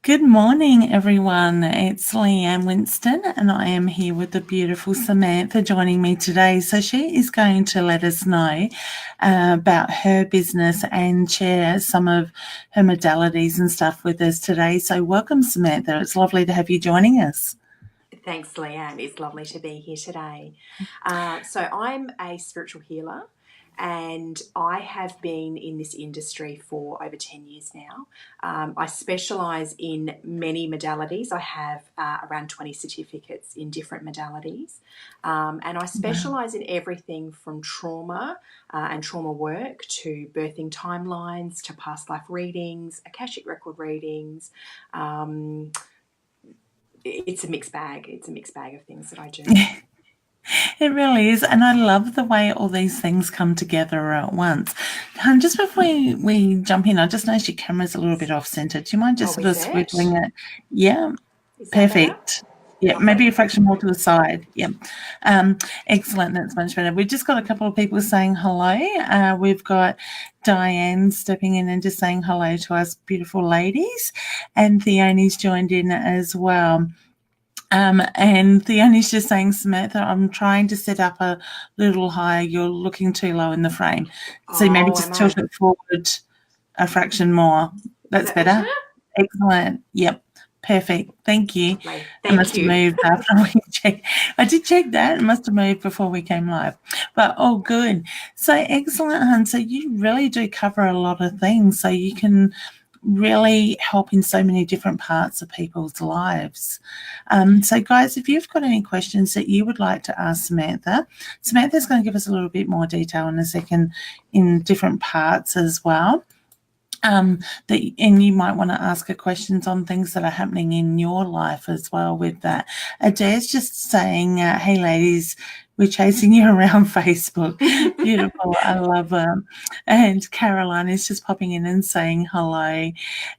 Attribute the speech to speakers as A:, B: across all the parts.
A: Good morning, everyone. It's Leanne Winston, and I am here with the beautiful Samantha joining me today. So she is going to let us know about her business and share some of her modalities and stuff with us today. So welcome, Samantha. It's lovely to have you joining us.
B: Thanks, Leanne. It's lovely to be here today. So I'm a spiritual healer, and I have been in this industry for over 10 years now. I specialise in many modalities. I have around 20 certificates in different modalities, and I specialise in everything from trauma and trauma work to birthing timelines to past life readings, Akashic record readings. It's a mixed bag. It's a mixed bag of things that I do.
A: It really is, and I love the way all these things come together at once. Just before we jump in, I just noticed your camera's a little bit off-centre. Do you mind just
B: Oh,
A: sort of
B: is it?
A: swiveling it? Yeah,
B: Is that better?
A: perfect. Yeah, maybe
B: Lovely.
A: a fraction more to the side. Yeah. Excellent. That's much better. We've just got a couple of people saying hello. We've got Diane stepping in and just saying hello to us beautiful ladies, and Theoni's joined in as well. And Theoni's just saying, Samantha, I'm trying to set up a little higher. You're looking too low in the frame. So maybe
B: Oh,
A: just
B: am I?
A: tilt it forward a fraction more.
B: Is
A: That's
B: that better?
A: better. Excellent. Yep. Perfect. Thank you.
B: Lovely.
A: It
B: Thank
A: must have
B: you.
A: moved after we checked. I did check that. It must have moved before we came live. But oh, good. So excellent, hun. So you really do cover a lot of things. So you can really help in so many different parts of people's lives. So guys, if you've got any questions that you would like to ask Samantha's going to give us a little bit more detail in a second in different parts as well. And you might want to ask her questions on things that are happening in your life as well with that. Adair's just saying, hey ladies, we're chasing you around Facebook. Beautiful. I love them. And Caroline is just popping in and saying hello.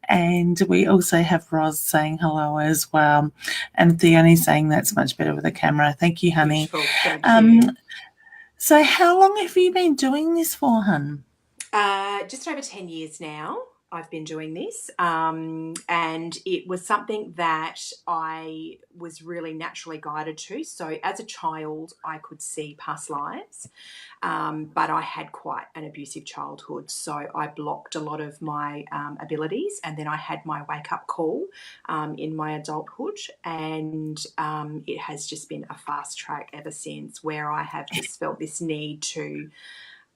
A: And we also have Roz saying hello as well. And Theoni saying that's much better with the camera. Thank you, honey.
B: Beautiful. Thank you.
A: So how long have you been doing this for, hun?
B: Just over 10 years now, I've been doing this. And it was something that I was really naturally guided to. So, as a child, I could see past lives, but I had quite an abusive childhood. So, I blocked a lot of my abilities. And then I had my wake up call in my adulthood. And it has just been a fast track ever since, where I have just felt this need to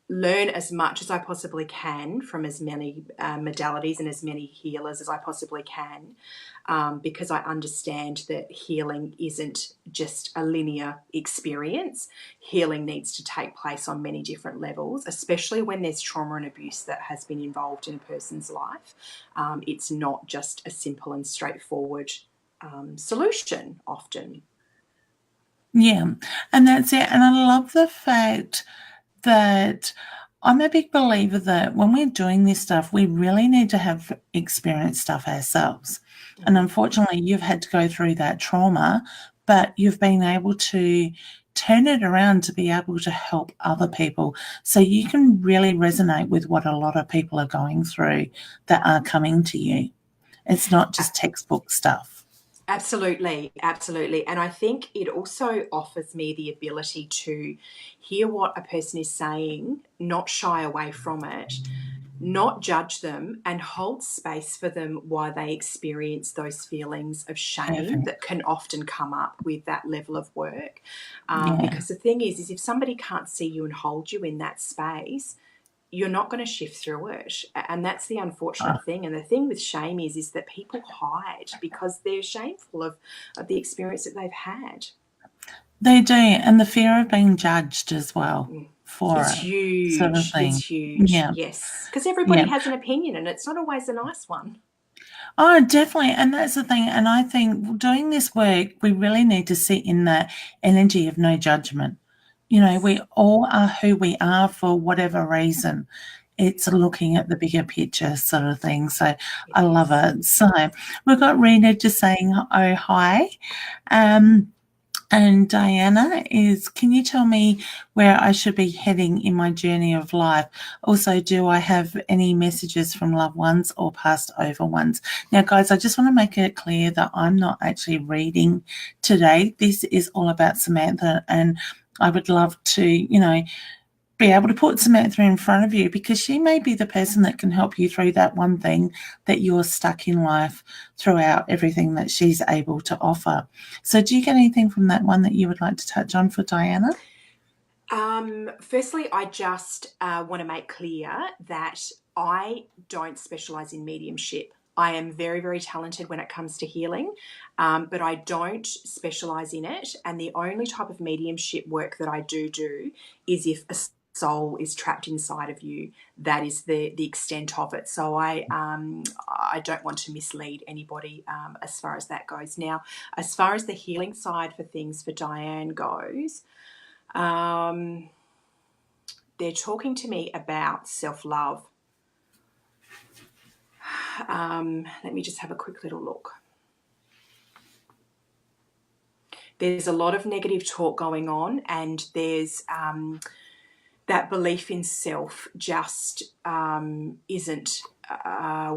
B: learn as much as I possibly can from as many modalities and as many healers as I possibly can, because I understand that healing isn't just a linear experience. Healing needs to take place on many different levels, especially when there's trauma and abuse that has been involved in a person's life. It's not just a simple and straightforward solution often.
A: Yeah, and that's it. And I love the fact that I'm a big believer that when we're doing this stuff, we really need to have experienced stuff ourselves. And unfortunately, you've had to go through that trauma, but you've been able to turn it around to be able to help other people. So you can really resonate with what a lot of people are going through that are coming to you. It's not just textbook stuff.
B: Absolutely, absolutely. And I think it also offers me the ability to hear what a person is saying, not shy away from it, not judge them, and hold space for them while they experience those feelings of shame
A: Perfect.
B: that can often come up with that level of work.
A: Yeah.
B: Because the thing is if somebody can't see you and hold you in that space, you're not going to shift through it. And that's the unfortunate thing. And the thing with shame is that people hide because they're shameful of the experience that they've had.
A: They do, and the fear of being judged as well for
B: It's
A: it, sort of
B: huge.
A: thing.
B: It's huge.
A: Yeah,
B: Yes. Because everybody
A: yeah.
B: has an opinion and it's not always a nice one.
A: Oh, definitely, and that's the thing, and I think doing this work, we really need to sit in that energy of no judgment. You know, we all are who we are for whatever reason. It's looking at the bigger picture sort of thing, so I love it. So we've got Rena just saying, "Oh, hi." And Diana is, can you tell me where I should be heading in my journey of life? Also, do I have any messages from loved ones or passed over ones? Now, guys, I just want to make it clear that I'm not actually reading today. This is all about Samantha, and I would love to, be able to put Samantha in front of you, because she may be the person that can help you through that one thing that you're stuck in life throughout everything that she's able to offer. So do you get anything from that one that you would like to touch on for Diana?
B: Firstly, I just want to make clear that I don't specialize in mediumship. I am very, very talented when it comes to healing, but I don't specialize in it. And the only type of mediumship work that I do is if a soul is trapped inside of you. That is the extent of it. So I don't want to mislead anybody as far as that goes. Now, as far as the healing side for things for Diane goes, they're talking to me about self-love. Let me just have a quick little look. There's a lot of negative talk going on, and there's that belief in self just isn't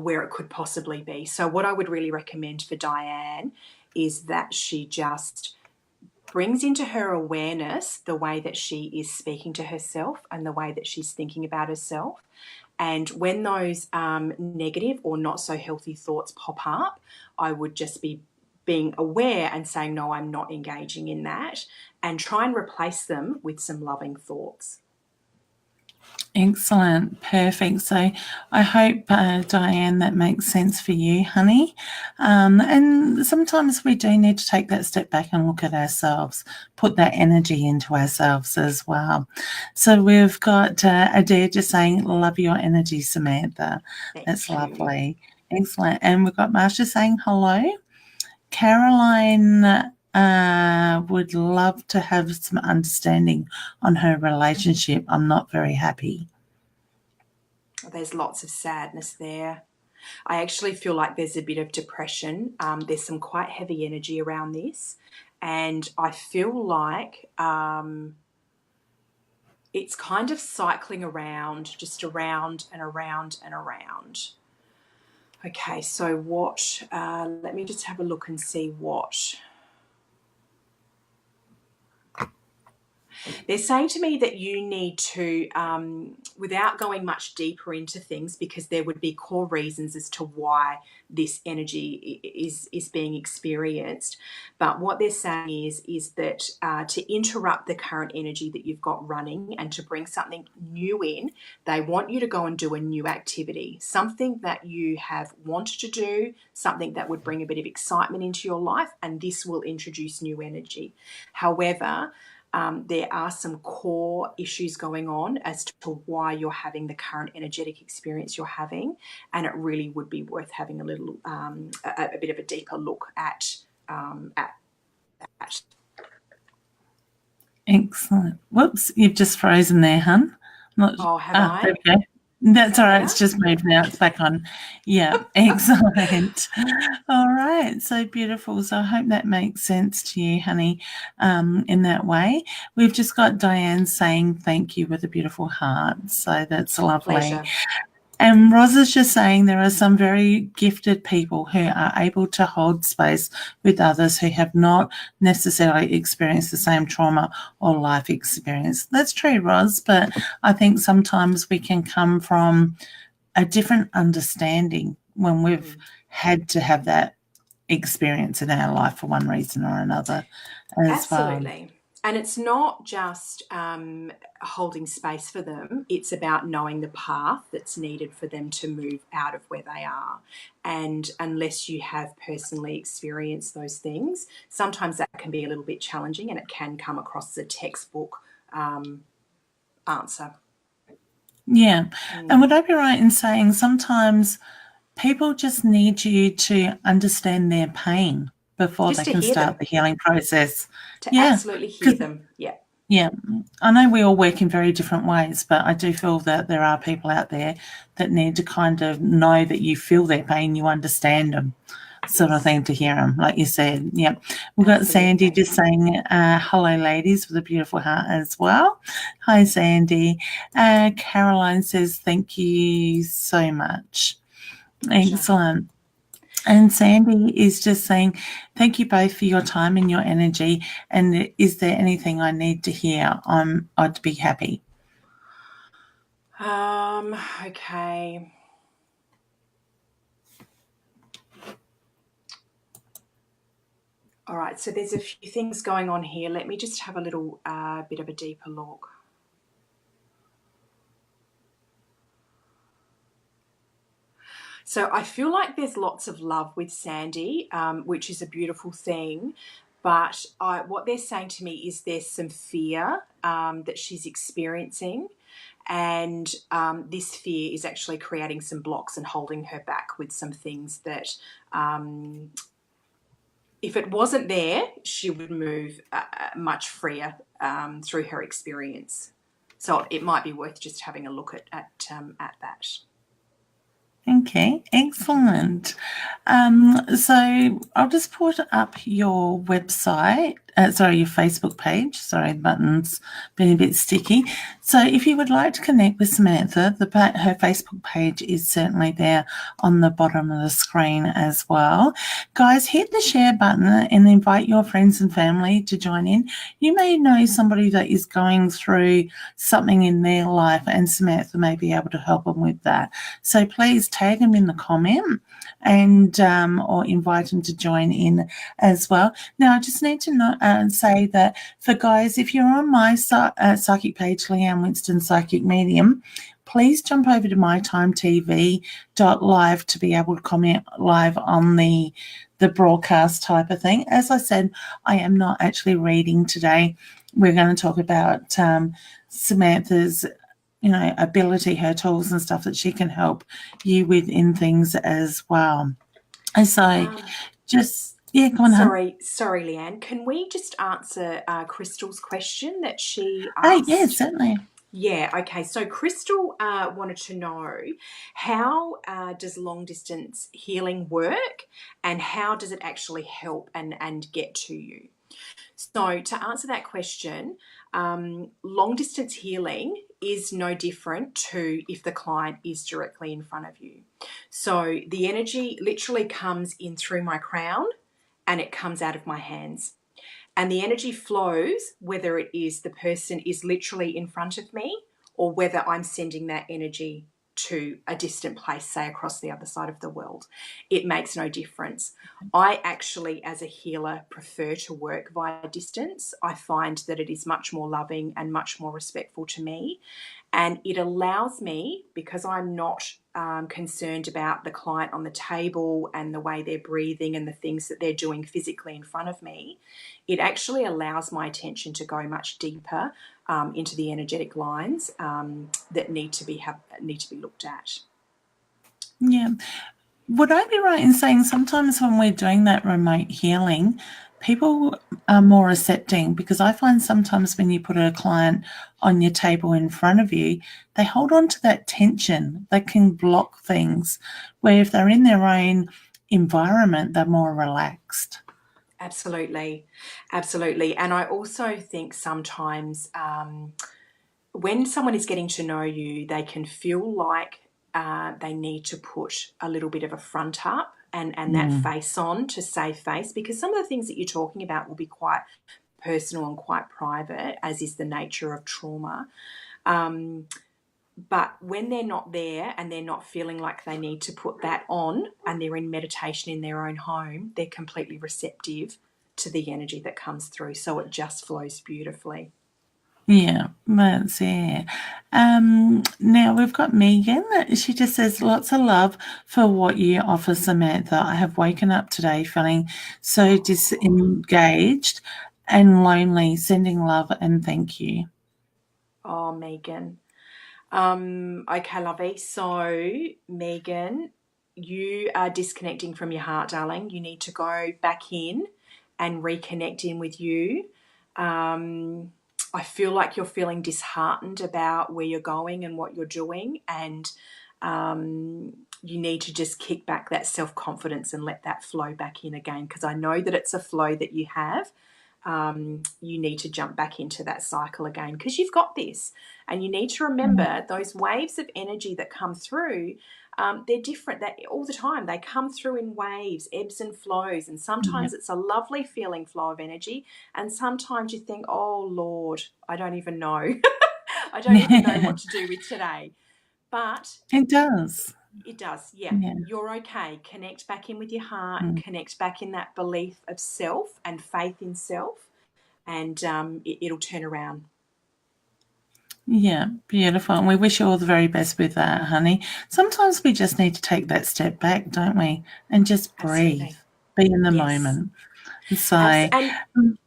B: where it could possibly be. So what I would really recommend for Diane is that she just brings into her awareness the way that she is speaking to herself and the way that she's thinking about herself. And when those negative or not so healthy thoughts pop up, I would just be being aware and saying, no, I'm not engaging in that, and try and replace them with some loving thoughts.
A: Excellent. Perfect. So I hope, Diane, that makes sense for you, honey. And sometimes we do need to take that step back and look at ourselves, put that energy into ourselves as well. So we've got Adair just saying, love your energy, Samantha. That's lovely. Excellent. And we've got Marsha saying hello. Caroline would love to have some understanding on her relationship. I'm not very happy.
B: There's lots of sadness there. I actually feel like there's a bit of depression. There's some quite heavy energy around this. And I feel like it's kind of cycling around, just around and around and around. Okay, so what, let me just have a look and see what. They're saying to me that you need to, without going much deeper into things, because there would be core reasons as to why this energy is being experienced. But what they're saying is that to interrupt the current energy that you've got running and to bring something new in, they want you to go and do a new activity, something that you have wanted to do, something that would bring a bit of excitement into your life, and this will introduce new energy. However, there are some core issues going on as to why you're having the current energetic experience you're having, and it really would be worth having a little, a bit of a deeper look at that.
A: Excellent. Whoops, you've just frozen there, hun.
B: Oh, have I?
A: There we go. That's all right. It's just moved now. It's back on. Yeah, excellent. All right. So beautiful. So I hope that makes sense to you, honey, in that way. We've just got Diane saying thank you with a beautiful heart. So that's lovely.
B: Pleasure.
A: And Roz is just saying there are some very gifted people who are able to hold space with others who have not necessarily experienced the same trauma or life experience. That's true, Roz, but I think sometimes we can come from a different understanding when we've had to have that experience in our life for one reason or another as
B: Absolutely.
A: well.
B: And it's not just holding space for them. It's about knowing the path that's needed for them to move out of where they are. And unless you have personally experienced those things, sometimes that can be a little bit challenging, and it can come across as a textbook answer.
A: Yeah. And would I be right in saying sometimes people just need you to understand their pain before
B: Just
A: they
B: to
A: can
B: hear
A: start
B: them.
A: the healing process?
B: To absolutely hear them. Yeah.
A: Yeah. I know we all work in very different ways, but I do feel that there are people out there that need to kind of know that you feel their pain, you understand them sort of
B: Yes,
A: thing to hear them, like you said. Yep. We've got Sandy
B: absolutely.
A: just saying, hello, ladies, with a beautiful heart as well. Hi, Sandy. Caroline says, thank you so much.
B: Pleasure.
A: Excellent. And Sandy is just saying, thank you both for your time and your energy. And is there anything I need to hear? I'd be happy.
B: Okay. All right, so there's a few things going on here. Let me just have a little bit of a deeper look. So I feel like there's lots of love with Sandy, which is a beautiful thing. But what they're saying to me is there's some fear that she's experiencing. And this fear is actually creating some blocks and holding her back with some things that if it wasn't there, she would move much freer through her experience. So it might be worth just having a look at that.
A: Okay, excellent. So I'll just put up your website, your Facebook page. Sorry, the button's been a bit sticky. So if you would like to connect with Samantha, her Facebook page is certainly there on the bottom of the screen as well. Guys, hit the share button and invite your friends and family to join in. You may know somebody that is going through something in their life, and Samantha may be able to help them with that. So please tag them in the comment and or invite them to join in as well. Now, I just need to say that for guys, if you're on my psychic page, Leanne Winston Psychic Medium, please jump over to mytimetv.live to be able to comment live on the broadcast type of thing. As I said, I am not actually reading today. We're going to talk about Samantha's ability, her tools and stuff that she can help you with in things as well. And so go on, hun.
B: Sorry, Leanne. Can we just answer Crystal's question that she
A: Oh, yeah,
B: asked?
A: certainly.
B: Yeah, okay. So Crystal wanted to know how does long distance healing work and how does it actually help and get to you? So, to answer that question, long distance healing is no different to if the client is directly in front of you. So, the energy literally comes in through my crown and it comes out of my hands. And the energy flows whether it is the person is literally in front of me or whether I'm sending that energy to a distant place, say across the other side of the world. It makes no difference. I actually, as a healer, prefer to work via distance. I find that it is much more loving and much more respectful to me. And it allows me, because I'm not concerned about the client on the table and the way they're breathing and the things that they're doing physically in front of me, it actually allows my attention to go much deeper into the energetic lines that need to be looked at.
A: Yeah. Would I be right in saying sometimes when we're doing that remote healing, people are more accepting? Because I find sometimes when you put a client on your table in front of you, they hold on to that tension. They can block things, where if they're in their own environment, they're more relaxed.
B: Absolutely. And I also think sometimes when someone is getting to know you, they can feel like they need to put a little bit of a front up and that face on to save face, because some of the things that you're talking about will be quite personal and quite private, as is the nature of trauma. But when they're not there and they're not feeling like they need to put that on and they're in meditation in their own home, they're completely receptive to the energy that comes through. So it just flows beautifully.
A: Yeah, that's it. Now we've got Megan. She just says, lots of love for what you offer, Samantha. I have woken up today feeling so disengaged and lonely. Sending love and thank you.
B: Oh, Megan. Okay, lovey. So, Megan, you are disconnecting from your heart, darling. You need to go back in and reconnect in with you. I feel like you're feeling disheartened about where you're going and what you're doing, and you need to just kick back that self-confidence and let that flow back in again, because I know that it's a flow that you have. You need to jump back into that cycle again because you've got this. And you need to remember those waves of energy that come through, they're different all the time. They come through in waves, ebbs and flows. And
A: Yeah.
B: sometimes it's a lovely feeling flow of energy. And sometimes you think, oh, Lord, I don't even know. I don't even know what to do with today. But
A: It does.
B: it does, yeah.
A: Yeah.
B: You're okay. Connect back in with your heart,
A: Mm.
B: connect back in that belief of self and faith in self, and it'll turn around.
A: Yeah, beautiful. And we wish you all the very best with that, honey. Sometimes we just need to take that step back, don't we? And just breathe,
B: Absolutely.
A: be in the
B: Yes.
A: moment. So,
B: And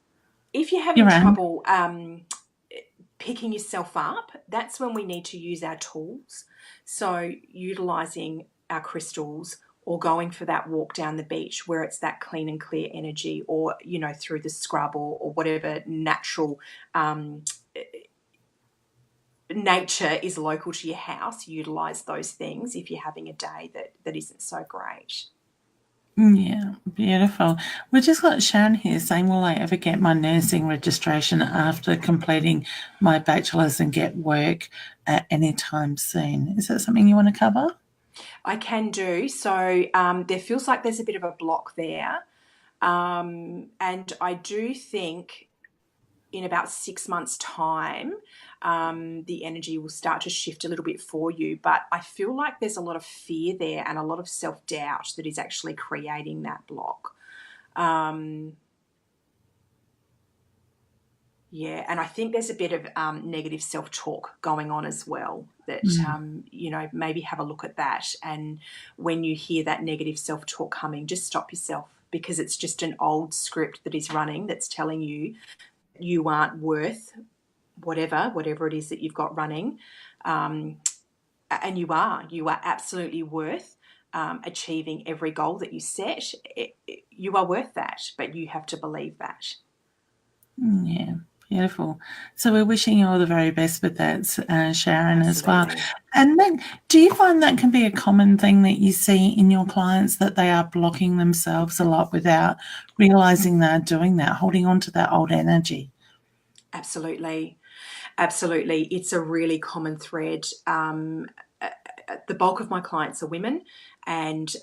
B: if you're having
A: you're right.
B: trouble picking yourself up, that's when we need to use our tools. So, utilizing our crystals or going for that walk down the beach where it's that clean and clear energy, or, through the scrub, or whatever natural nature is local to your house. Utilize those things if you're having a day that isn't so great.
A: Yeah, beautiful. We just got Sharon here saying, will I ever get my nursing registration after completing my bachelor's and get work at any time soon? Is that something you want to cover?
B: I can do. So there feels like there's a bit of a block there. And I do think in about 6 months' time, the energy will start to shift a little bit for you. But I feel like there's a lot of fear there and a lot of self-doubt that is actually creating that block. Yeah, and I think there's a bit of negative self-talk going on as well that, maybe have a look at that. And when you hear that negative self-talk coming, just stop yourself, because it's just an old script that is running that's telling you you aren't worth whatever it is that you've got running. And you are absolutely worth achieving every goal that you set. You are worth that, but you have to believe that.
A: Yeah, beautiful. So we're wishing you all the very best with that, Sharon, as well.
B: Absolutely.
A: And then, do you find that can be a common thing that you see in your clients, that they are blocking themselves a lot without realizing they're doing that, holding on to that old energy?
B: Absolutely. Absolutely. It's a really common thread. The bulk of my clients are women, and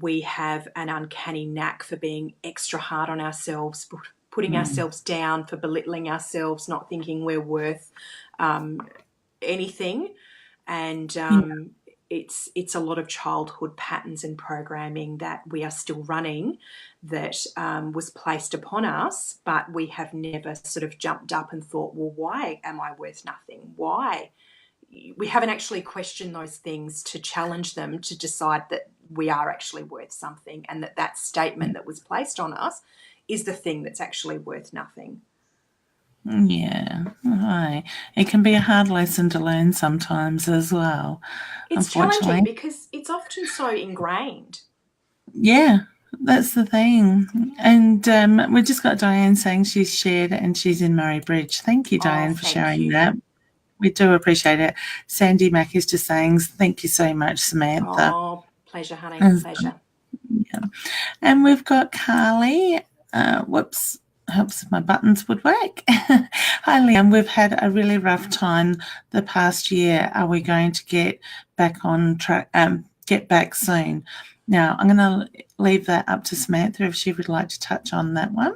B: we have an uncanny knack for being extra hard on ourselves, putting ourselves down, for belittling ourselves, not thinking we're worth anything. And
A: Yeah.
B: it's a lot of childhood patterns and programming that we are still running, that was placed upon us, but we have never sort of jumped up and thought, well, why am I worth nothing? Why? We haven't actually questioned those things to challenge them, to decide that we are actually worth something, and that statement that was placed on us is the thing that's actually worth nothing.
A: Yeah, right. It can be a hard lesson to learn sometimes as well,
B: It's challenging
A: unfortunately.
B: because it's often so ingrained.
A: Yeah, that's the thing. And we just got Diane saying she's shared and she's in Murray Bridge. Thank you,
B: Oh,
A: Diane, for
B: thank
A: sharing that.
B: you.
A: We do appreciate it. Sandy Mack is just saying, thank you so much, Samantha.
B: Oh, pleasure, honey.
A: And,
B: Pleasure.
A: yeah. And we've got Carly. Whoops. Hopes my buttons would work. Hi, Leanne. We've had a really rough time the past year. Are we going to get back on track? Get back soon. Now, I'm going to leave that up to Samantha if she would like to touch on that one.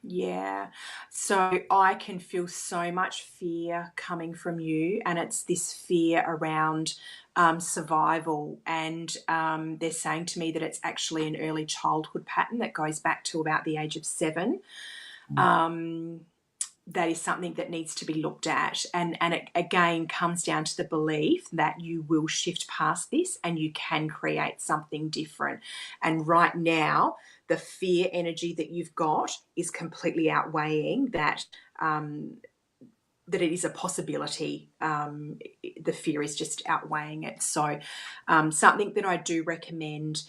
B: Yeah. So I can feel so much fear coming from you, and it's this fear around survival. And they're saying to me that it's actually an early childhood pattern that goes back to about the age of 7. Um, that is something that needs to be looked at. And it again comes down to the belief that you will shift past this and you can create something different. And right now, the fear energy that you've got is completely outweighing that. That it is a possibility. The fear is just outweighing it. So, something that I do recommend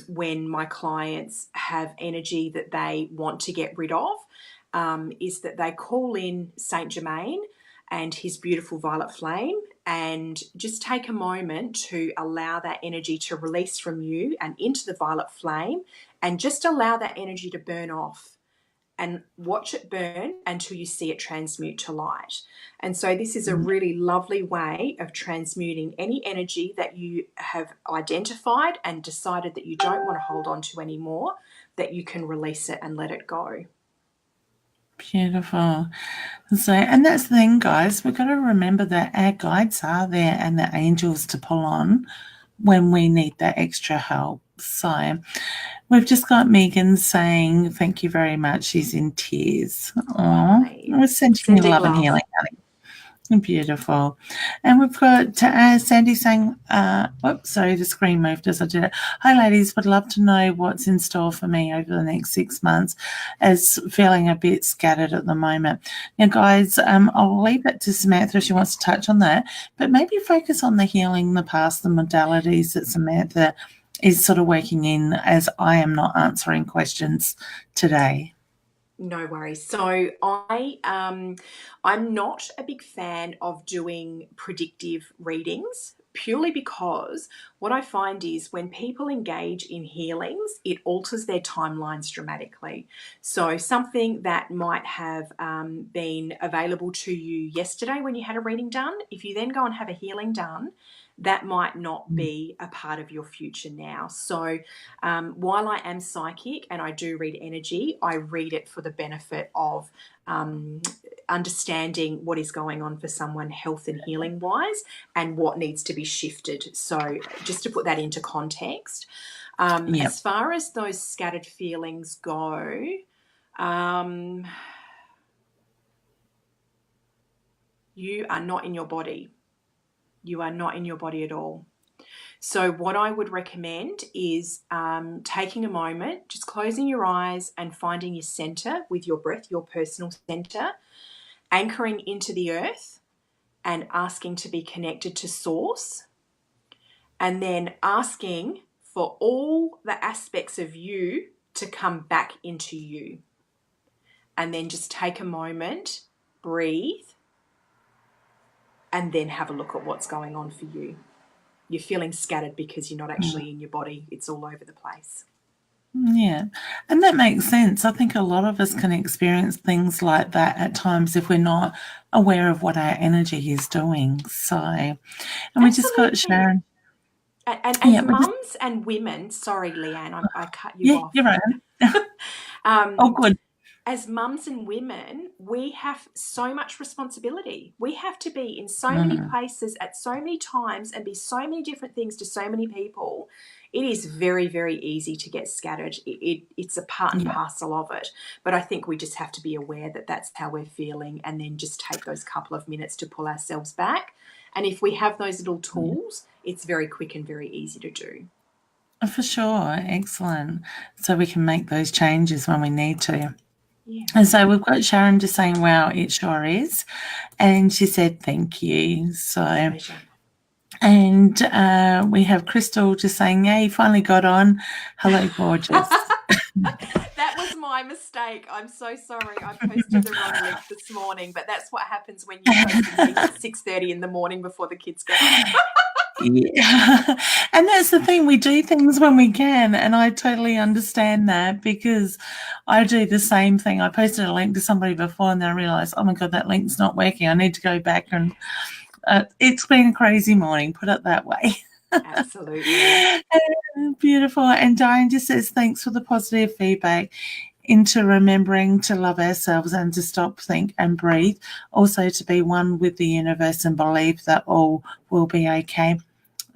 B: when my clients have energy that they want to get rid of, is that they call in Saint Germain and his beautiful violet flame, and just take a moment to allow that energy to release from you and into the violet flame, and just allow that energy to burn off and watch it burn until you see it transmute to light. And so this is a really lovely way of transmuting any energy that you have identified and decided that you don't want to hold on to anymore, that you can release it and let it go.
A: Beautiful. So, and that's the thing, guys, we've got to remember that our guides are there and the angels to pull on when we need that extra help. So, we've just got Megan saying, thank you very much. She's in tears. Oh, we're sending you
B: Sending
A: love and
B: love.
A: healing, honey. Beautiful. And we've got Sandy saying, whoops, sorry, the screen moved as I did it. Hi, ladies. Would love to know what's in store for me over the next 6 months, as feeling a bit scattered at the moment. Now, guys, I'll leave it to Samantha if she wants to touch on that, but maybe focus on the healing, the past, the modalities that Samantha is sort of working in, as I am not answering questions today.
B: No worries. So I'm not a big fan of doing predictive readings, purely because what I find is when people engage in healings, it alters their timelines dramatically. So something that might have been available to you yesterday when you had a reading done, if you then go and have a healing done, that might not be a part of your future now. So while I am psychic and I do read energy, I read it for the benefit of understanding what is going on for someone health and healing wise and what needs to be shifted. So just to put that into context, as far as those scattered feelings go, you are not in your body. You are not in your body at all. So what I would recommend is taking a moment, just closing your eyes and finding your center with your breath, your personal center, anchoring into the earth and asking to be connected to source, and then asking for all the aspects of you to come back into you. And then just take a moment, breathe, and then have a look at what's going on for you. You're feeling scattered because you're not actually in your body. It's all over the place.
A: Yeah, and that makes sense. I think a lot of us can experience things like that at times if we're not aware of what our energy is doing. So, and we just got
B: Absolutely.
A: Sharon.
B: And
A: Yeah,
B: as mums and women, sorry, Leanne, I cut you
A: yeah,
B: off.
A: you're right. Oh,
B: Um,
A: good.
B: as mums and women, we have so much responsibility. We have to be in so many
A: Mm,
B: places at so many times and be so many different things to so many people. It is very, very easy to get scattered. It's a part and
A: yeah,
B: parcel of it. But I think we just have to be aware that that's how we're feeling, and then just take those couple of minutes to pull ourselves back. And if we have those little
A: yeah,
B: tools, it's very quick and very easy to do.
A: for sure. Excellent. So we can make those changes when we need to.
B: Yeah.
A: And so we've got Sharon just saying, wow, it sure is. And she said, thank you. So,
B: Pleasure.
A: and we have Crystal just saying, yeah, you finally got on. Hello, gorgeous.
B: That was my mistake. I'm so sorry. I posted the wrong link this morning, but that's what happens when you post things at 6:30 in the morning before the kids get up.
A: Yeah. And that's the thing, we do things when we can, and I totally understand that because I do the same thing. I posted a link to somebody before and then I realized, oh my God, that link's not working. I need to go back and it's been a crazy morning, put it that way.
B: Absolutely.
A: Beautiful. And Diane just says, thanks for the positive feedback into remembering to love ourselves and to stop, think, and breathe. Also, to be one with the universe and believe that all will be okay.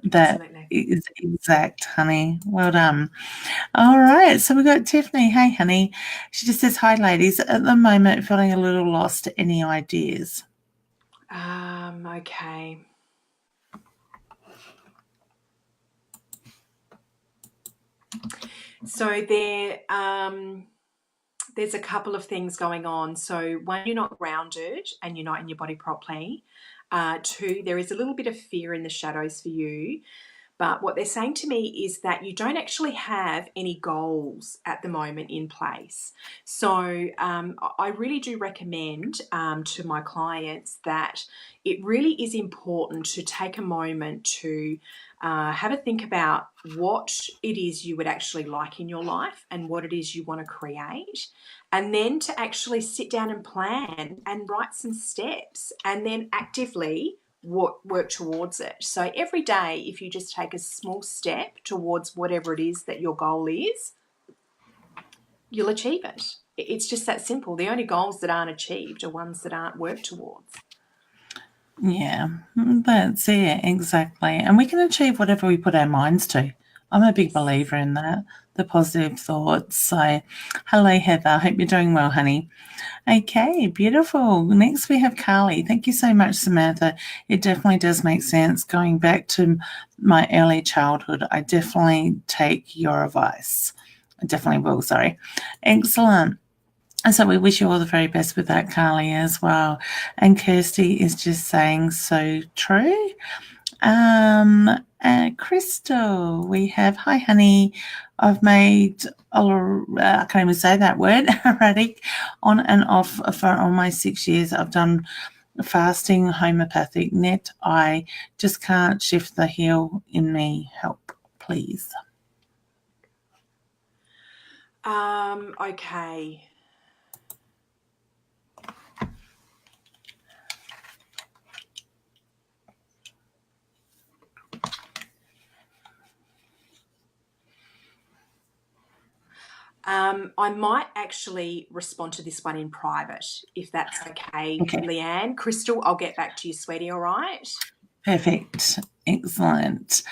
A: That
B: Absolutely.
A: is exact, honey. Well done. All right. So we've got Tiffany. Hey, honey. She just says, hi, ladies. At the moment, feeling a little lost. Any ideas?
B: Okay. So there's a couple of things going on. So one, you're not grounded and you're not in your body properly. Two, there is a little bit of fear in the shadows for you. But what they're saying to me is that you don't actually have any goals at the moment in place. So I really do recommend to my clients that it really is important to take a moment to have a think about what it is you would actually like in your life and what it is you want to create. And then to actually sit down and plan and write some steps and then actively work towards it. So every day, if you just take a small step towards whatever it is that your goal is, you'll achieve it. It's just that simple. The only goals that aren't achieved are ones that aren't worked towards.
A: Yeah, that's it, exactly. And we can achieve whatever we put our minds to. I'm a big believer in that, the positive thoughts. So, hello, Heather. Hope you're doing well, honey. Okay, beautiful. Next, we have Carly. Thank you so much, Samantha. It definitely does make sense. Going back to my early childhood, I definitely take your advice. I definitely will, sorry. Excellent. And so we wish you all the very best with that, Carly, as well. And Kirsty is just saying so true. Crystal, we have, hi, honey. I've made, I can't even say that word, erratic, on and off for almost 6 years. I've done fasting, homeopathic, net. I just can't shift the heel in me. Help, please.
B: Okay. I might actually respond to this one in private, if that's okay, Leanne. Crystal, I'll get back to you, sweetie, all right?
A: Perfect. Excellent.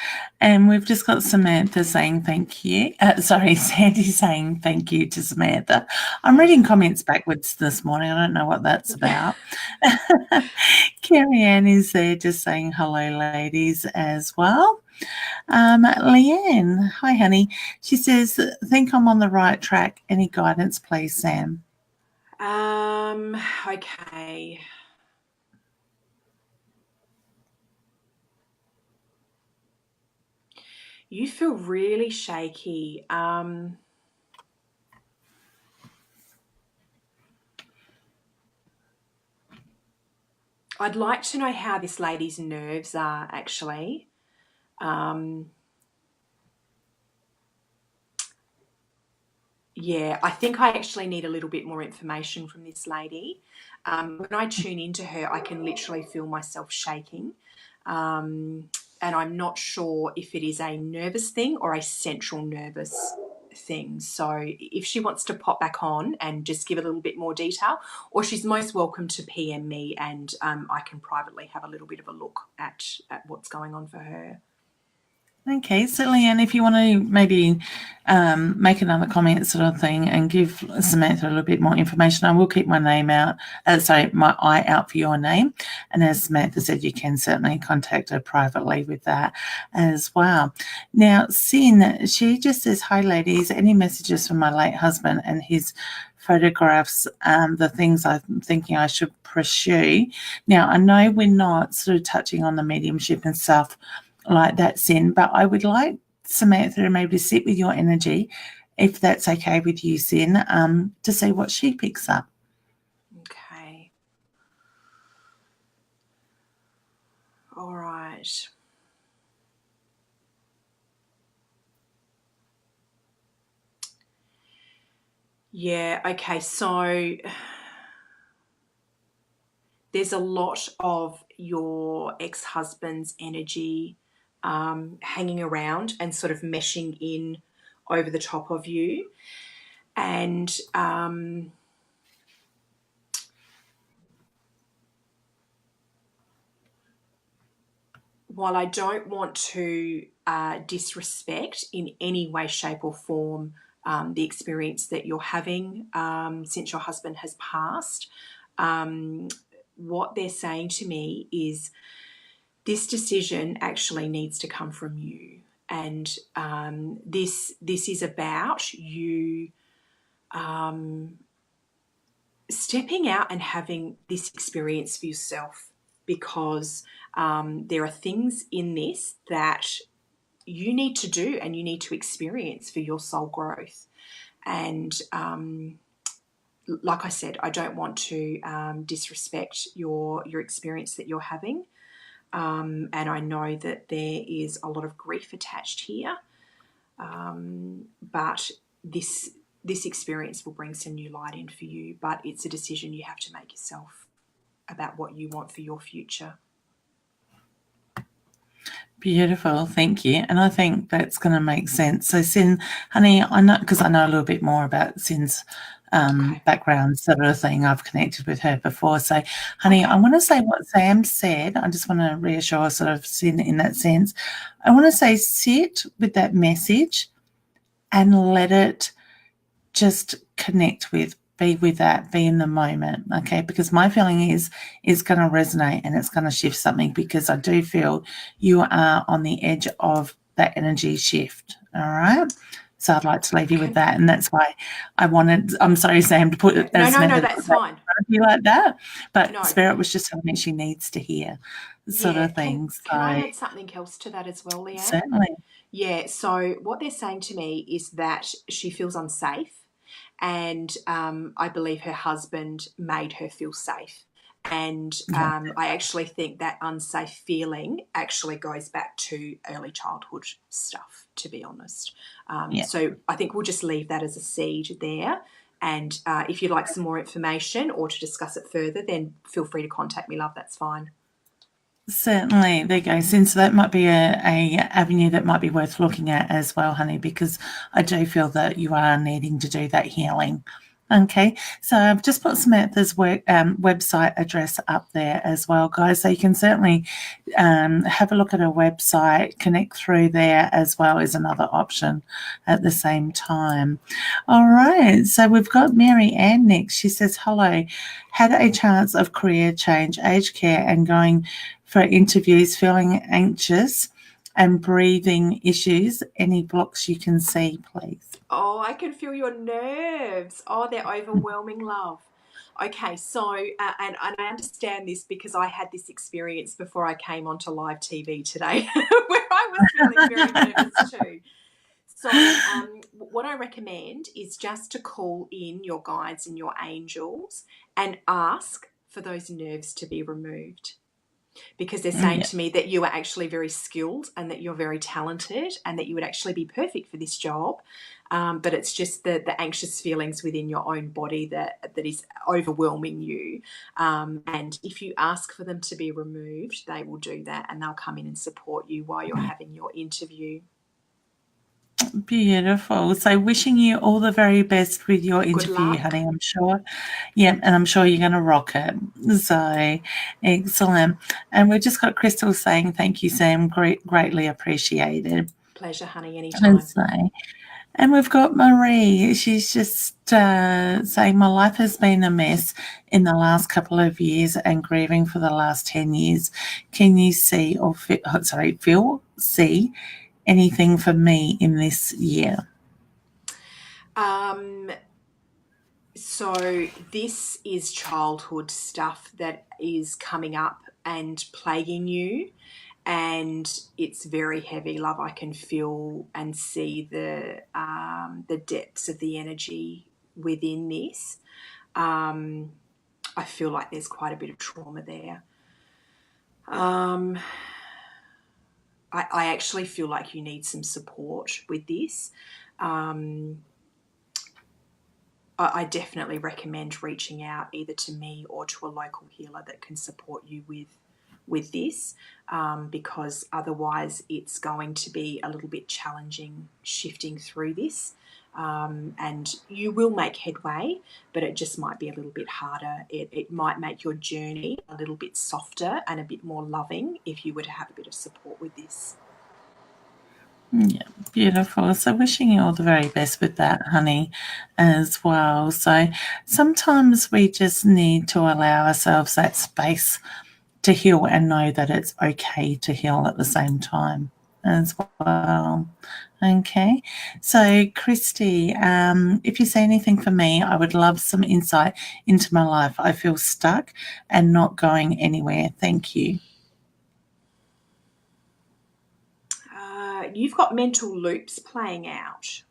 A: And we've just got Samantha saying thank you. Sandy saying thank you to Samantha. I'm reading comments backwards this morning. I don't know what that's about. Carrie Ann is there just saying hello, ladies, as well. Leanne, hi, honey. She says, think I'm on the right track. Any guidance, please, Sam?
B: Okay. You feel really shaky. I'd like to know how this lady's nerves are, actually. Yeah, I think I actually need a little bit more information from this lady. When I tune into her, I can literally feel myself shaking. And I'm not sure if it is a nervous thing or a central nervous thing. So if she wants to pop back on and just give a little bit more detail, or she's most welcome to PM me and I can privately have a little bit of a look at what's going on for her.
A: Okay, so Leanne, if you want to maybe make another comment sort of thing and give Samantha a little bit more information, I will keep my name out, my eye out for your name. And as Samantha said, you can certainly contact her privately with that as well. Now, Sin, she just says, hi, ladies, any messages from my late husband and his photographs, the things I'm thinking I should pursue. Now, I know we're not sort of touching on the mediumship and stuff like that, Sin, but I would like Samantha to maybe sit with your energy, if that's okay with you, Sin, to see what she picks up.
B: Okay. All right. Yeah, okay, so there's a lot of your ex-husband's energy hanging around and sort of meshing in over the top of you. And while I don't want to disrespect in any way, shape, or form the experience that you're having since your husband has passed, what they're saying to me is this decision actually needs to come from you. And this is about you stepping out and having this experience for yourself, because there are things in this that you need to do and you need to experience for your soul growth. And like I said, I don't want to disrespect your experience that you're having. And I know that there is a lot of grief attached here, but this experience will bring some new light in for you. But it's a decision you have to make yourself about what you want for your future.
A: Beautiful, thank you. And I think that's going to make sense. So, Sin, honey, I know because I know a little bit more about Sin's background, sort of thing. I've connected with her before. So, honey, I want to say what Sam said. I just want to reassure sort of Sin in that sense. I want to say sit with that message and let it just connect with, be with that, be in the moment, okay? Because my feeling is it's going to resonate and it's going to shift something, because I do feel you are on the edge of that energy shift, all right? So I'd like to leave you with that, and that's why I wanted, I'm sorry, Sam, to put it as
B: No, that's fine.
A: Like that, but
B: No.
A: Spirit was just telling me she needs to hear sort of things.
B: Can I add something else to that as well, Leanne?
A: Certainly.
B: Yeah, so what they're saying to me is that she feels unsafe, and I believe her husband made her feel safe. And I actually think that unsafe feeling actually goes back to early childhood stuff, to be honest. So I think we'll just leave that as a seed there. And if you'd like some more information or to discuss it further, then feel free to contact me, love. That's fine.
A: Certainly, there you go. Since that might be a avenue that might be worth looking at as well, honey, because I do feel that you are needing to do that healing. Okay, so I've just put Samantha's website address up there as well, guys. So you can certainly have a look at her website, connect through there as well as another option at the same time. All right, so we've got Mary Ann next. She says, hello, had a chance of career change, aged care, and going for interviews, feeling anxious and breathing issues. Any blocks you can see, please?
B: Oh, I can feel your nerves. Oh, they're overwhelming, love. Okay, so, and I understand this because I had this experience before I came onto live TV today where I was feeling very nervous too. So what I recommend is just to call in your guides and your angels and ask for those nerves to be removed. Because they're saying to me that you are actually very skilled and that you're very talented and that you would actually be perfect for this job. But it's just the anxious feelings within your own body that is overwhelming you. And if you ask for them to be removed, they will do that, and they'll come in and support you while you're having your interview.
A: Beautiful. So wishing you all the very best with your interview, honey, I'm sure. Yeah, and I'm sure you're going to rock it. So excellent. And we've just got Crystal saying, thank you, Sam. Greatly appreciated.
B: Pleasure, honey, anytime.
A: And we've got Marie. She's just saying, my life has been a mess in the last couple of years and grieving for the last 10 years. Can you see see anything for me in this year?
B: So this is childhood stuff that is coming up and plaguing you, and it's very heavy, love. I can feel and see the depths of the energy within this. I feel like there's quite a bit of trauma there. I actually feel like you need some support with this. I definitely recommend reaching out either to me or to a local healer that can support you with this, because otherwise it's going to be a little bit challenging shifting through this. And you will make headway, but it just might be a little bit harder. It might make your journey a little bit softer and a bit more loving if you were to have a bit of support with this.
A: Yeah, beautiful. So wishing you all the very best with that, honey, as well. So sometimes we just need to allow ourselves that space to heal and know that it's okay to heal at the same time as well. Okay, so Christy, if you say anything for me, I would love some insight into my life. I feel stuck and not going anywhere. Thank you.
B: you've got mental loops playing out.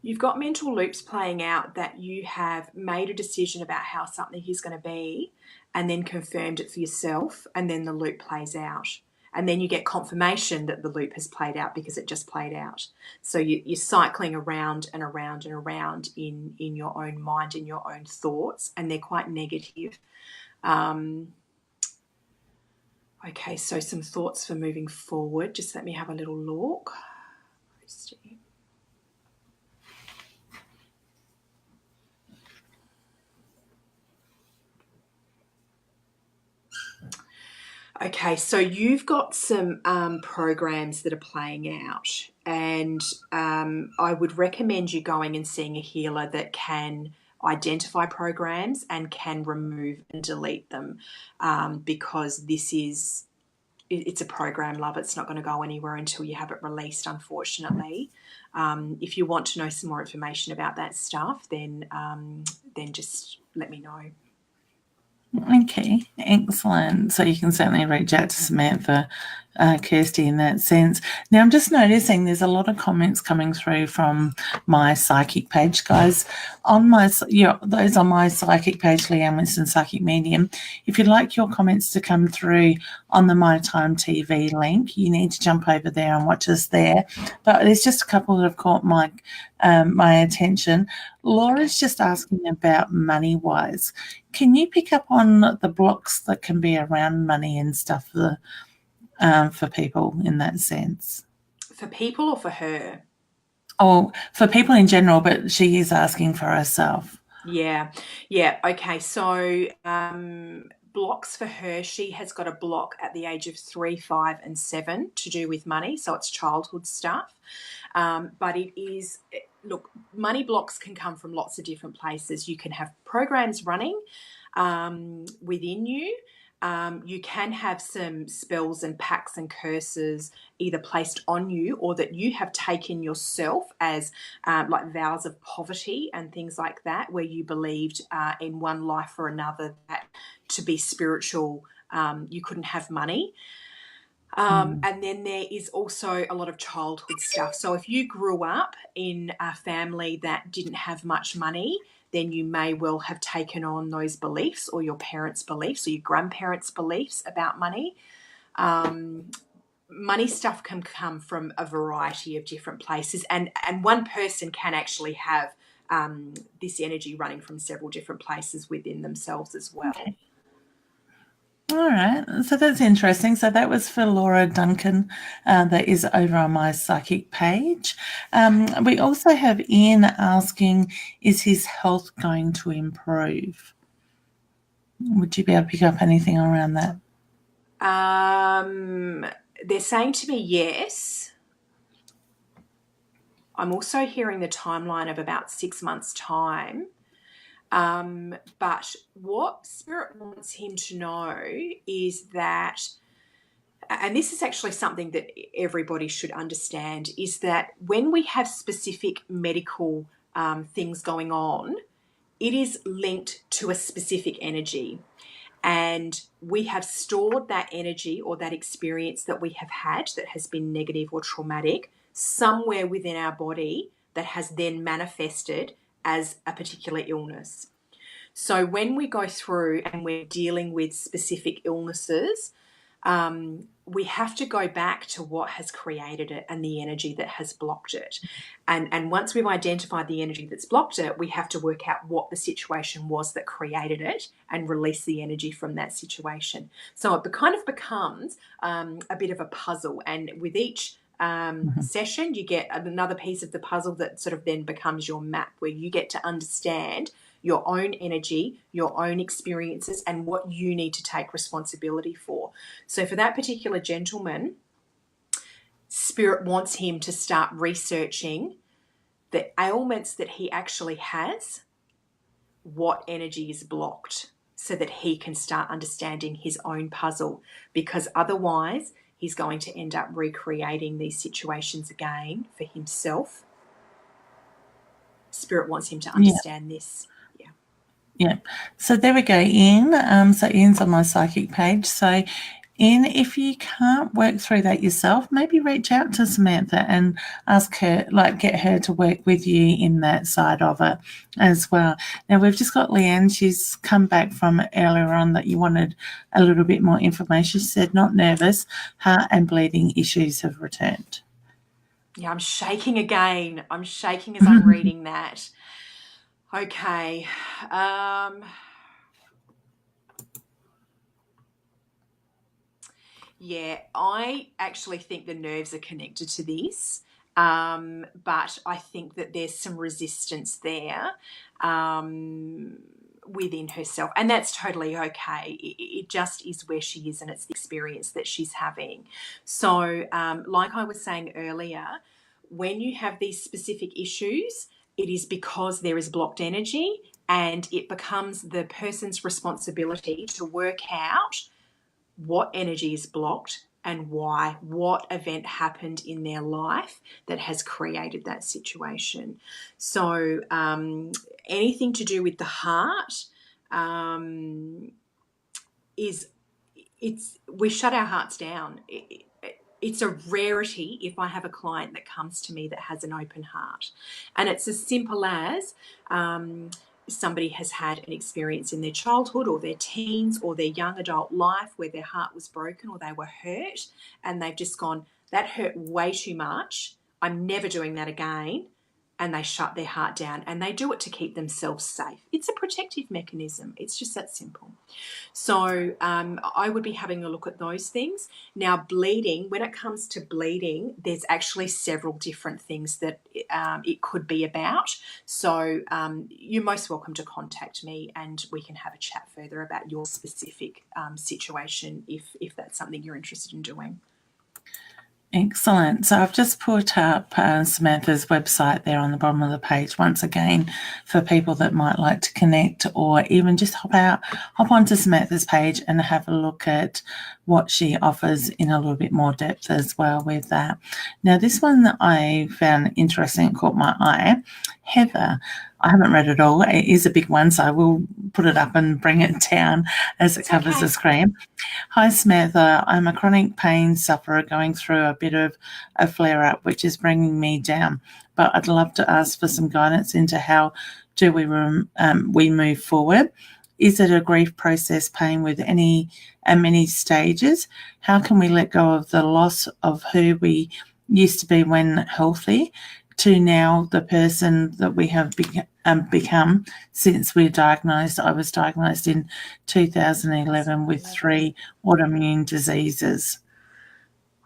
B: You've got mental loops playing out that you have made a decision about how something is going to be and then confirmed it for yourself, and then the loop plays out. And then you get confirmation that the loop has played out because it just played out. So you're cycling around and around and around in your own mind, in your own thoughts, and they're quite negative. Okay, so some thoughts for moving forward. Just let me have a little look. Okay, so you've got some programs that are playing out, and I would recommend you going and seeing a healer that can identify programs and can remove and delete them, because it's a program, love. It's not going to go anywhere until you have it released, unfortunately. If you want to know some more information about that stuff, then just let me know.
A: Okay, excellent. So you can certainly reach out to Samantha, Kirsty, in that sense. Now, I'm just noticing there's a lot of comments coming through from my psychic page, guys. On my, those on my psychic page, Leanne Winston Psychic Medium. If you'd like your comments to come through on the My Time TV link, you need to jump over there and watch us there. But there's just a couple that have caught my attention. Laura's just asking about money-wise. Can you pick up on the blocks that can be around money and stuff for people in that sense?
B: For people or for her?
A: Oh, for people in general, but she is asking for herself.
B: Yeah. Okay, so blocks for her, she has got a block at the age of 3, 5, and 7 to do with money, so it's childhood stuff. But it is, look, money blocks can come from lots of different places. You can have programs running within you. You can have some spells and pacts and curses either placed on you or that you have taken yourself as like vows of poverty and things like that, where you believed in one life or another that to be spiritual you couldn't have money. And then there is also a lot of childhood stuff. So if you grew up in a family that didn't have much money, then you may well have taken on those beliefs, or your parents' beliefs or your grandparents' beliefs about money. Money stuff can come from a variety of different places, and one person can actually have this energy running from several different places within themselves as well.
A: Okay. All right, so that's interesting. So that was for Laura Duncan, that is over on my psychic page. We also have Ian asking, is his health going to improve? Would you be able to pick up anything around that?
B: They're saying to me yes. I'm also hearing the timeline of about 6 months' time. But what Spirit wants him to know is that, and this is actually something that everybody should understand, is that when we have specific medical things going on, it is linked to a specific energy. And we have stored that energy or that experience that we have had that has been negative or traumatic somewhere within our body that has then manifested as a particular illness. So when we go through and we're dealing with specific illnesses, we have to go back to what has created it and the energy that has blocked it. And once we've identified the energy that's blocked it, we have to work out what the situation was that created it and release the energy from that situation. So it kind of becomes a bit of a puzzle. And with each session, you get another piece of the puzzle that sort of then becomes your map, where you get to understand your own energy, your own experiences, and what you need to take responsibility for. So for that particular gentleman, Spirit wants him to start researching the ailments that he actually has, what energy is blocked, so that he can start understanding his own puzzle, because otherwise he's going to end up recreating these situations again for himself. Spirit wants him to understand this.
A: Yeah. So there we go, Ian. So Ian's on my psychic page. So in. If you can't work through that yourself, maybe reach out to Samantha and ask her, like, get her to work with you in that side of it as well. Now, we've just got Leanne. She's come back from earlier on that you wanted a little bit more information. She said, not nervous, heart and bleeding issues have returned.
B: Yeah, I'm shaking again. I'm shaking as I'm reading that. Okay. Yeah, I actually think the nerves are connected to this, but I think that there's some resistance there within herself, and that's totally okay. It just is where she is, and it's the experience that she's having. So, like I was saying earlier, when you have these specific issues, it is because there is blocked energy, and it becomes the person's responsibility to work out what energy is blocked and why, what event happened in their life that has created that situation. So anything to do with the heart is, we shut our hearts down. It's a rarity if I have a client that comes to me that has an open heart. And it's as simple as somebody has had an experience in their childhood or their teens or their young adult life where their heart was broken or they were hurt, and they've just gone, that hurt way too much, I'm never doing that again. And they shut their heart down, and they do it to keep themselves safe. It's a protective mechanism. It's just that simple. So I would be having a look at those things. Now, bleeding, when it comes to bleeding, there's actually several different things that it could be about. So you're most welcome to contact me, and we can have a chat further about your specific situation if that's something you're interested in doing.
A: Excellent. So I've just put up Samantha's website there on the bottom of the page once again for people that might like to connect, or even just hop onto Samantha's page and have a look at what she offers in a little bit more depth as well with that. Now, this one that I found interesting, caught my eye. Heather, I haven't read it all. It is a big one, so I will put it up and bring it down as it covers the screen. Hi, Samantha. I'm a chronic pain sufferer going through a bit of a flare-up, which is bringing me down. But I'd love to ask for some guidance into how do we move forward. Is it a grief process pain with many stages? How can we let go of the loss of who we used to be when healthy to now the person that we have become since we're diagnosed? I was diagnosed in 2011 with 3 autoimmune diseases.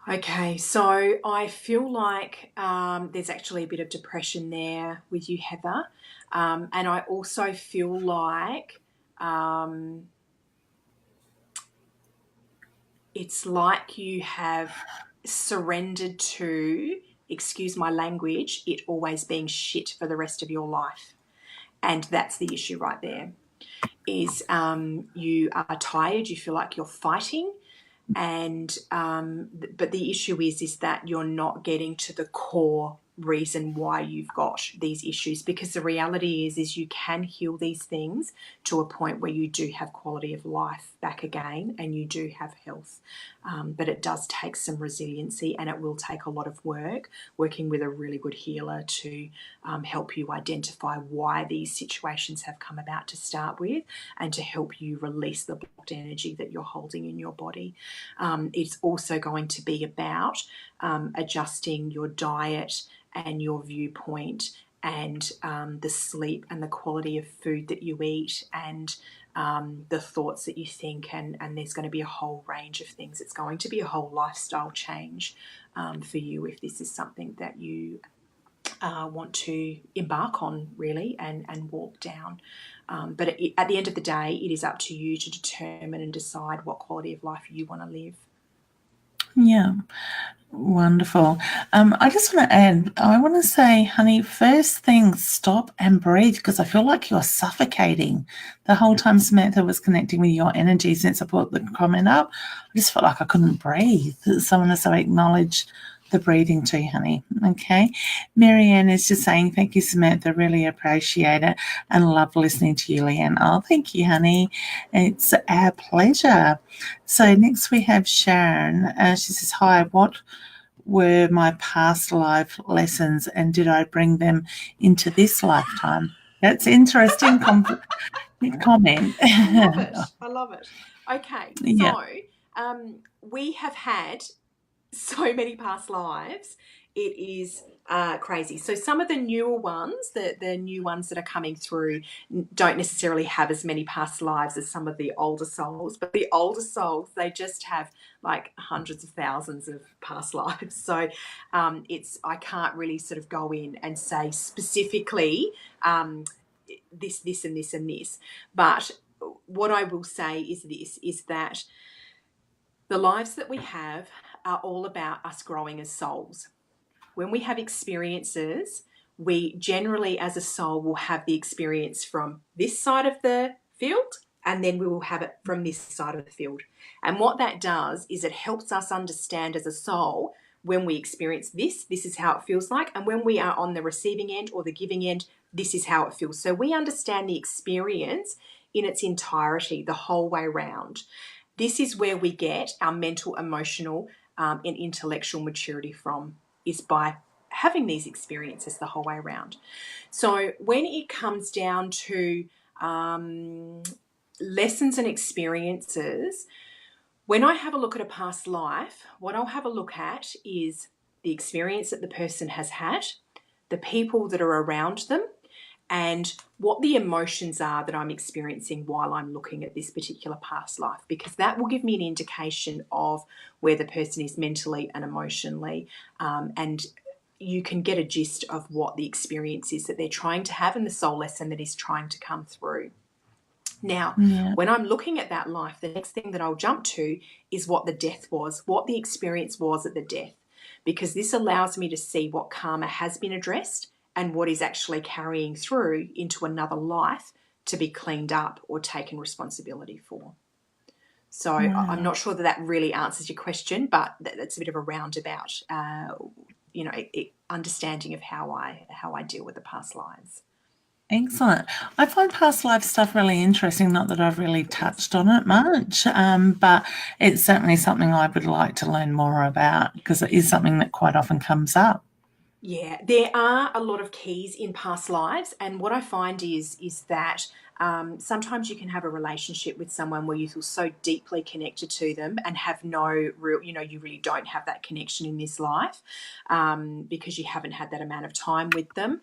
B: Okay, so I feel like there's actually a bit of depression there with you, Heather. And I also feel like it's like you have surrendered to, excuse my language, it always being shit for the rest of your life. And that's the issue right there, is you are tired, you feel like you're fighting, and but the issue is that you're not getting to the core reason why you've got these issues, because the reality is you can heal these things to a point where you do have quality of life back again and you do have health, but it does take some resiliency, and it will take a lot of work working with a really good healer to help you identify why these situations have come about to start with, and to help you release the blocked energy that you're holding in your body. It's also going to be about adjusting your diet and your viewpoint, and the sleep and the quality of food that you eat, and the thoughts that you think, and there's going to be a whole range of things. It's going to be a whole lifestyle change for you if this is something that you want to embark on, really, and walk down. But at the end of the day, it is up to you to determine and decide what quality of life you want to live.
A: Yeah. Wonderful. I just want to add, I want to say, honey, first thing, stop and breathe, because I feel like you're suffocating. The whole time Samantha was connecting with your energy since I put the comment up, I just felt like I couldn't breathe. Someone has to acknowledge the breathing too, honey. Okay. Marianne is just saying, thank you, Samantha. Really appreciate it and love listening to you, Leanne. Oh, thank you, honey. It's our pleasure. So next we have Sharon. She says, hi, what were my past life lessons and did I bring them into this lifetime? That's interesting comment.
B: I love it. I love it. Okay,
A: Yeah.
B: so we have had so many past lives. It is crazy. So some of the newer ones, the new ones that are coming through, don't necessarily have as many past lives as some of the older souls. But the older souls, they just have like hundreds of thousands of past lives. So I can't really sort of go in and say specifically this, and this, and this. But what I will say is this: is that the lives that we have are all about us growing as souls. When we have experiences, we generally, as a soul, will have the experience from this side of the field, and then we will have it from this side of the field. And what that does is it helps us understand as a soul, when we experience this is how it feels like. And when we are on the receiving end or the giving end, this is how it feels. So we understand the experience in its entirety, the whole way round. This is where we get our mental, emotional, and intellectual maturity from, is by having these experiences the whole way around. So when it comes down to lessons and experiences, when I have a look at a past life, what I'll have a look at is the experience that the person has had, the people that are around them, and what the emotions are that I'm experiencing while I'm looking at this particular past life, because that will give me an indication of where the person is mentally and emotionally, and you can get a gist of what the experience is that they're trying to have and the soul lesson that is trying to come through. Now, when I'm looking at that life, the next thing that I'll jump to is what the death was, what the experience was at the death, because this allows me to see what karma has been addressed and what is actually carrying through into another life to be cleaned up or taken responsibility for. So I'm not sure that really answers your question, but that's a bit of a roundabout, understanding of how I deal with the past lives.
A: Excellent. I find past life stuff really interesting, not that I've really touched on it much, but it's certainly something I would like to learn more about because it is something that quite often comes up.
B: Yeah, there are a lot of keys in past lives, and what I find is that sometimes you can have a relationship with someone where you feel so deeply connected to them and have no real, you really don't have that connection in this life, because you haven't had that amount of time with them.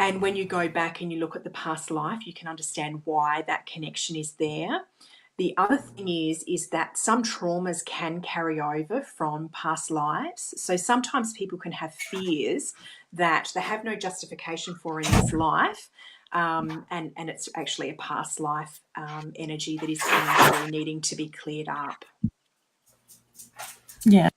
B: And when you go back and you look at the past life, you can understand why that connection is there. The other thing is that some traumas can carry over from past lives. So sometimes people can have fears that they have no justification for in this life, and it's actually a past life energy that is coming through, needing to be cleared up.
A: Yeah.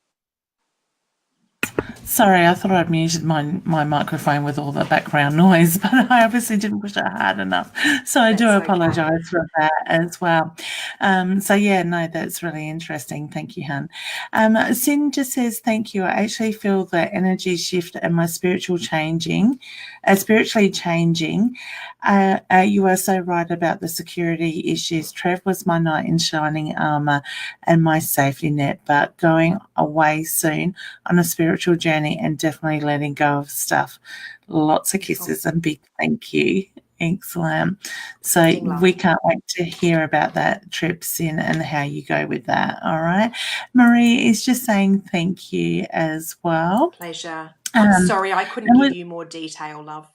A: Sorry, I thought I'd muted my microphone with all the background noise, but I obviously didn't push it hard enough. So I do
B: That's okay.
A: apologise for that as well. That's really interesting. Thank you, Hun. Sin just says, thank you. I actually feel the energy shift and my spiritually changing. You are so right about the security issues. Trev was my knight in shining armour and my safety net, but going away soon on a spiritual journey and definitely letting go of stuff. Lots of kisses and big thank you. Excellent. So we can't wait to hear about that trip, Sin, and how you go with that. All right. Marie is just saying thank you as well.
B: Pleasure. Sorry, I couldn't give you more detail, love.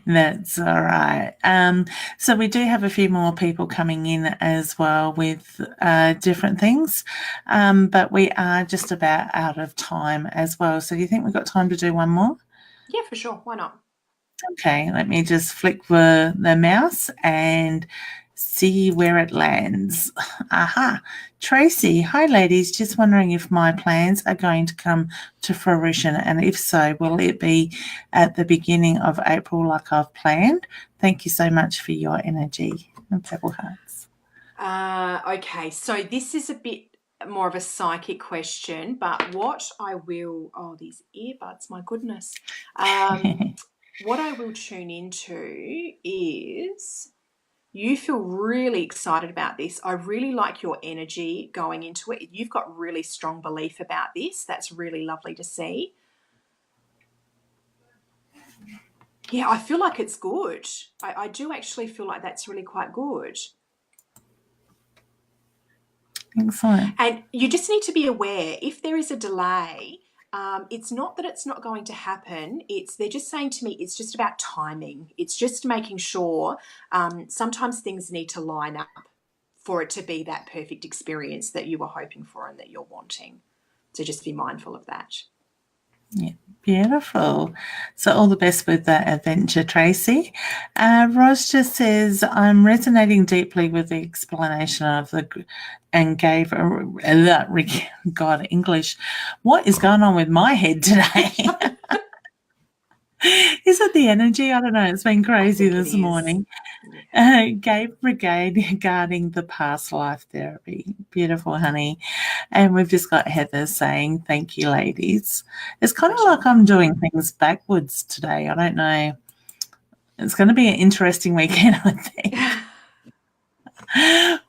A: That's all right. So we do have a few more people coming in as well with different things, but we are just about out of time as well. So do you think we've got time to do one more?
B: Yeah, for sure. Why not?
A: Okay, let me just flick the mouse and see where it lands. Aha. Tracy, hi ladies, just wondering if my plans are going to come to fruition, and if so, will it be at the beginning of April like I've planned? Thank you so much for your energy. And purple hearts.
B: Okay, so this is a bit more of a psychic question, but what I will, oh, these earbuds, my goodness. What I will tune into is you feel really excited about this. I really like your energy going into it. You've got really strong belief about this. That's really lovely to see. Yeah, I feel like it's good. I do actually feel like that's really quite good.
A: Excellent.
B: And you just need to be aware if there is a delay. It's not that it's not going to happen. They're just saying to me it's just about timing. It's just making sure. Sometimes things need to line up for it to be that perfect experience that you were hoping for and that you're wanting. So just be mindful of that.
A: Yeah, beautiful. So all the best with that adventure, Tracy. Ross just says, I'm resonating deeply with the explanation of and gave God, English. What is going on with my head today? Is it the energy? I don't know. It's been crazy this morning. Yeah. Gave Brigade regarding the past life therapy. Beautiful, honey. And we've just got Heather saying, thank you, ladies. It's kind of like I'm doing things backwards today. I don't know. It's going to be an interesting weekend, I think.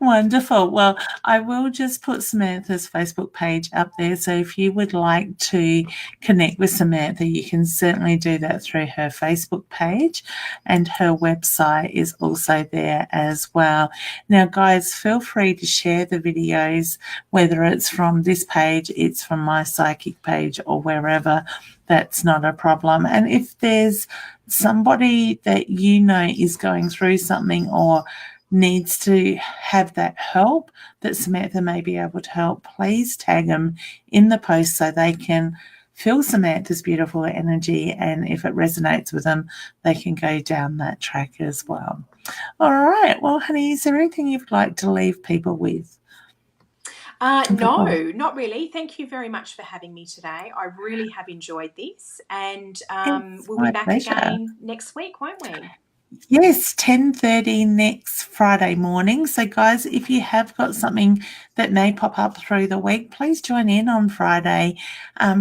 A: Wonderful. Well, I will just put Samantha's Facebook page up there. So if you would like to connect with Samantha, you can certainly do that through her Facebook page, and her website is also there as well. Now, guys, feel free to share the videos, whether it's from this page, it's from my psychic page, or wherever. That's not a problem. And if there's somebody that you know is going through something or needs to have that help that Samantha may be able to help, please tag them in the post so they can feel Samantha's beautiful energy, and if it resonates with them, they can go down that track as well. All right. Well, honey, is there anything you'd like to leave people with?
B: No, not really. Thank you very much for having me today. I really have enjoyed this, and we'll be back again next week, won't we?
A: Yes, 10:30 next Friday morning. So, guys, if you have got something that may pop up through the week, please join in on Friday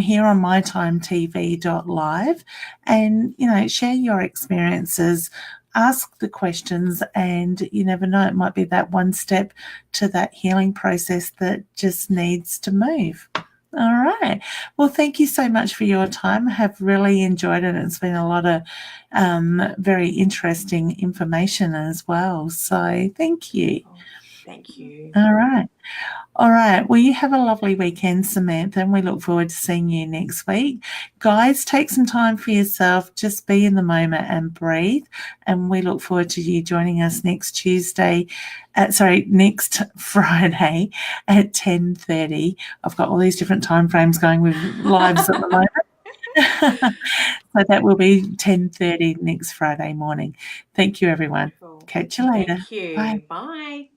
A: here on mytimetv.live and, share your experiences, ask the questions, and you never know, it might be that one step to that healing process that just needs to move. All right. Well, thank you so much for your time. I have really enjoyed it. It's been a lot of very interesting information as well. So thank you.
B: Thank you.
A: All right. All right. Well, you have a lovely weekend, Samantha, and we look forward to seeing you next week. Guys, take some time for yourself. Just be in the moment and breathe. And we look forward to you joining us next next Friday at 10:30. I've got all these different time frames going with lives at the moment. So that will be 10:30 next Friday morning. Thank you, everyone. Catch you later.
B: Thank you.
A: Bye.
B: Bye.